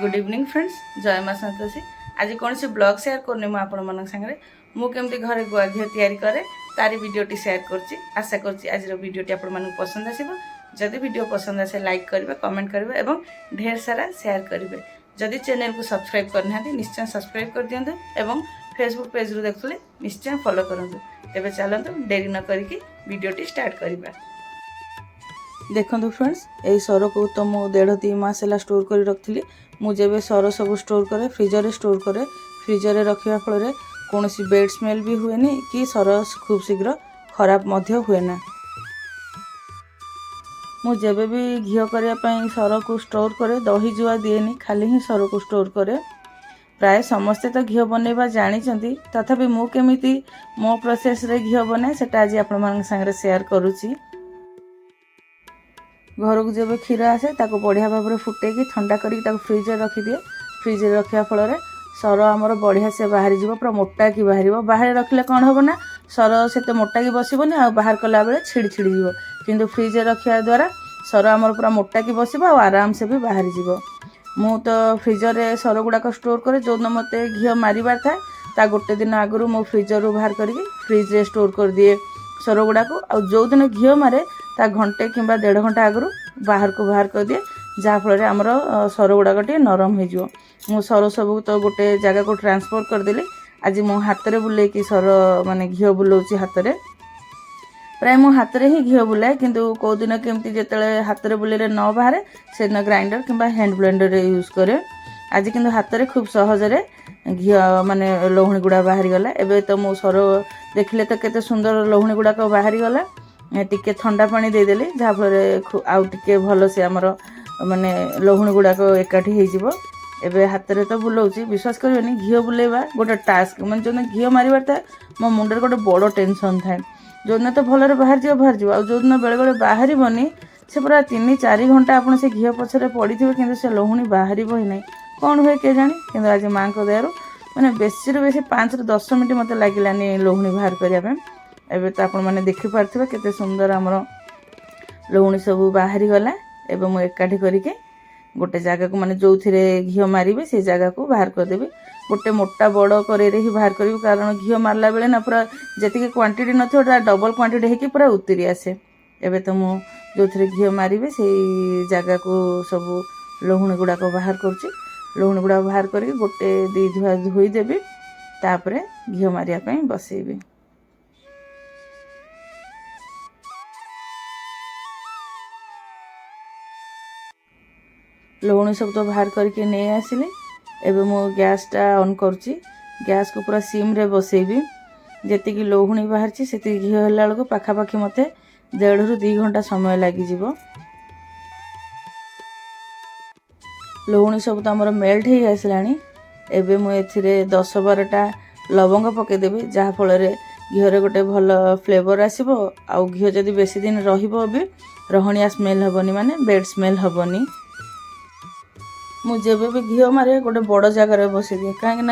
Good evening friends, जय माँ संतोषी। आज कौन से ब्लॉग शेयर करनी मुझे आपण मान सागर मुझे घरे गुआ घी तैयारी करे तारी वीडियोटी शेयर करछि। आशा करछि आज वीडियोटी आपण मानक पसंद आसीबो। जदि वीडियो पसंद आसे लाइक करेंगे, कमेंट करेंगे एवं ढेर सारा शेयर करेंगे। जदि चैनल को सब्सक्राइब करना निश्चय सब्सक्राइब कर दियंतु एवं फेसबुक पेज रु देखले निश्चय फॉलो करंतु। तेबे चलंतु डेरी न करिकि वीडियोटी स्टार्ट करिबा। देखंतु फ्रेंड्स, एई सर को तो मु 1.5-3 मास हला स्टोर करी रखथिली। मु जेबे सर सब स्टोर करे फ्रीजर स्टोर करे, फ्रीजर रखिया फल कौन बेड स्मेल भी हुएनी कि सर खूब शीघ्र खराब मध्य हुए ना। मु जेबे भी घी करने सर को स्टोर करे दही जुआ दिएनी, खाली ही सर को स्टोर करे। प्राय समस्ते तो घी बनैबा जानी, तथापि मु केमिति मो प्रोसेस रे घी बनाए सेटा आज आपण मान संगे शेयर करूची। घर को जब क्षीर आसे ताको बढ़िया भाव में फुटेकी ठंडा करके फ्रिजर रखिदिए। फ्रिजर रखा फल सर आमर बढ़िया से बाहर जीव, पूरा मोटा की बाहर। बाहर रखले कौन हम ना सर से मोटा की बसबनी आ बाहर कला बेले छिड़ी छिड़ी जीव, किंतु फ्रिजर रखा द्वारा सर आमर पूरा मोटा की बस आराम से भी बाहर जीव। मु तो फ्रिजर रे सर गुड़ाक स्टोर करे। जो दिन मत घी मारिबार थाए ता गोटे दिन आगु मो फ्रिजर रू बाहर करके फ्रिज रे स्टोर कर दिए सर गुड़ाक। आ जो दिन घी मारे ता घंटे कि 1.5 घंटा आगु बाहर को बाहर कर दिए, जहाँफल आमर सर गुड़ाक टे नरम हो। मु सर सब तो गोटे जगह को ट्रांसफर करदेली। आज मो हाथ में बुले कि सर माने घी बुलाऊँ हाथ में। प्राय मो हाथ में ही घी बुलाए, किंतु कौ दिन केमती जिते हाथ में बुले न बाहर से दिन ग्राइंडर कि हैंड ब्लेंडर यूज करे। आज किंतु हाथ में खूब सहजरे घी माने लहुणी गुड़ा बाहरी गला। एबे तो मो सर देखले तो केते सुंदर लहुणी गुड़ाक बाहरी गला। टिके ठंडा पानी देदेली, जहाँफल आउ टिके भल से आमर माने लहुणी गुड़ाक एकाठी हो। एबे हाथ में तो बुलाऊँ, विश्वास करबेनी घी बुलेवा गोटे टास्क। मैंने जो घी मारिबार था मो मुंडे गोटे बड़ टेंशन थाए। जो दिन तो भलरे बाहर जाओ, आ जो दिन बेले बेले बाहर बनी से पूरा 3-4 घंटा आपन से घी पछरे पड़ी थे, किंतु से लहुणी बाहर ही ना कौन हुए के जानी। किंतु आज माँ को दयारू मैंने बेसी रू बेसी 5-10 मिनट मत लगिलानी लहुणी बाहर करने। एबे तो आपण माने देखि पारथिबे केते सुंदर हमर लहुणी सब बाहरी गला। एबे मु एकाठी करके गोटे जगह को माने जो थिरे घी मारिबे से जगह को बाहर कर देबे। गोटे मोटा बड़ करे रे ही बाहर करिबे, कारण घी मारला बेले ना पूरा जतिके क्वांटिटी नथियो ता डबल क्वांटिटी हेकी पूरा उतरी आसे। एबे तो मु जो थिरे घी मारिबे से जगह को सब लहुणी गुड़ा को बाहर करछि। लहुणी गुड़ा बाहर करके गोटे दी धुआ धोई देबे, तापरे घी मारिया पई बसेबे। लहुणी सब तो बाहर करके नहीं आसिले। एबे मो गैस टा ऑन करछि, गैस को पूरा सिम रे बसेबी। जेतिकी लहुणी बाहर छि सेति घी होला बेलको पाखापाखी मते 1.5-2 घंटा समय लगी जीवो। लहुणी सब तो हमर मेल्ट ही आसलानी। एबे मु एथिरे 10-12टा लवंग पके देबी, जहाँ फल रे घी रे गोटे भल फ्लेवर आसीबो। आ घी जदी बेसी दिन रहिबो भी रहणिया स्मेल हबनी, माने बेड स्मेल हबनी। मु जेबे भी घी मारे गोटे बड़ जगह बसई दिए, कहीं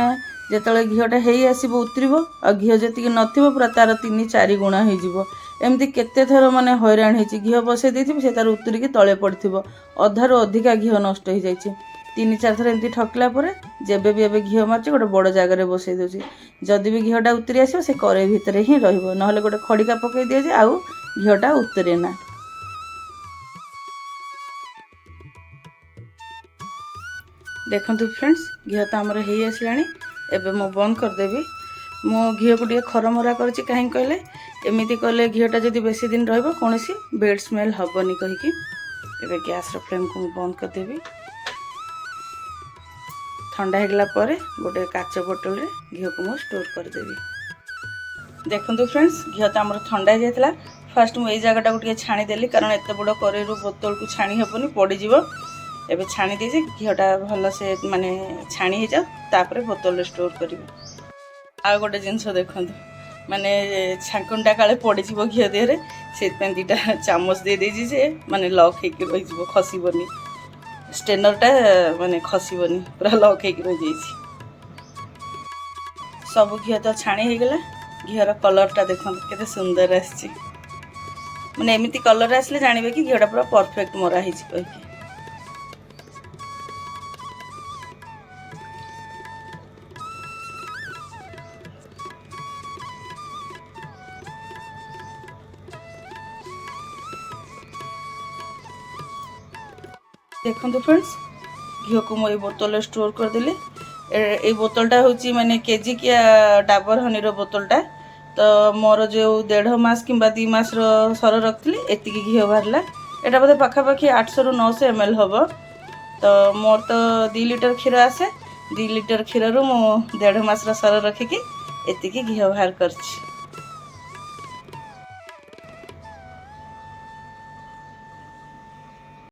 जिते घीटा हो आसब उतरब आ घी जी नथिबो पूरा तार 3-4 गुणा हो। एमती केते थर माने हैरान होती। घी बसई देथिबि से तार उतरिकी तले पड़थिबो, अधारू अधिका घी नष्ट हो जाइए। 3-4 थर एमती ठकला परे जेबे भी एबे घी मारछि गोटे बड़ जगह बसई दोछि। जदि भी घीटा उतरी आसो से करे भितर ही रहिबो, नहले गोटे खड़िका पकई दिए जे आउ घीटा उतरे ना। देखंतु फ्रेंड्स, घी तो आमर हो आसलानी। एबे मो बंद करदेवी। मो घी को टे खरमरा करछि, कहीं कहले एमिति कले घीटा जदि बेसी दिन रहिबो कोनोसी बेड स्मेल हबनी कहिकी। एबे गैस रो फ्लेम को बंद करदेवी। ठंडा हेगला परे गोटे काच बोतल रे घी को मो स्टोर करदेवी। देखंतु फ्रेंड्स, घी तो आमर ठंडा हो जाइतला। फर्स्ट मु एई जगहटा को टे छाणी देली, कारण एते बड़ करेरु बोतल को छाणी हेबनी, पड़ी जीवो। एबे छाणी दीजिए घीटा भल से माने छाणी हो जाओ, तापर बोतल रे स्टोर करिवे। आ गोटे जिनस देखंतु, माने छांकुंडा काले पड़ज घी देहरे से दीटा चामच दे देजी जे माने लक होकर रही खसबनी स्टेनरटा माने खसबनी पूरा लक होकर रही सब घी तो छाणी हो गला घीर कलरटा देखो केते सुंदर आसी माने एमती कलर आसले जानवे कि घीटा पूरा परफेक्ट मरा है कह देखो फ्रेंड्स घी को मुझे बोतल स्टोर करदेली ये बोतलटा हूँ माने केजी किया डाबर हनीर बोतलटा तो मोर जो 1.5 मास कि 2 मास सर रखी एति घी बाहर यहाँ बोधे पाखापाखि 800 ରୁ 900 ml हम तो मोर तो 2 लीटर क्षीर आसे 2 लीटर क्षीर मु 1.5 मास सर रखिकी एति घी बाहर करछि।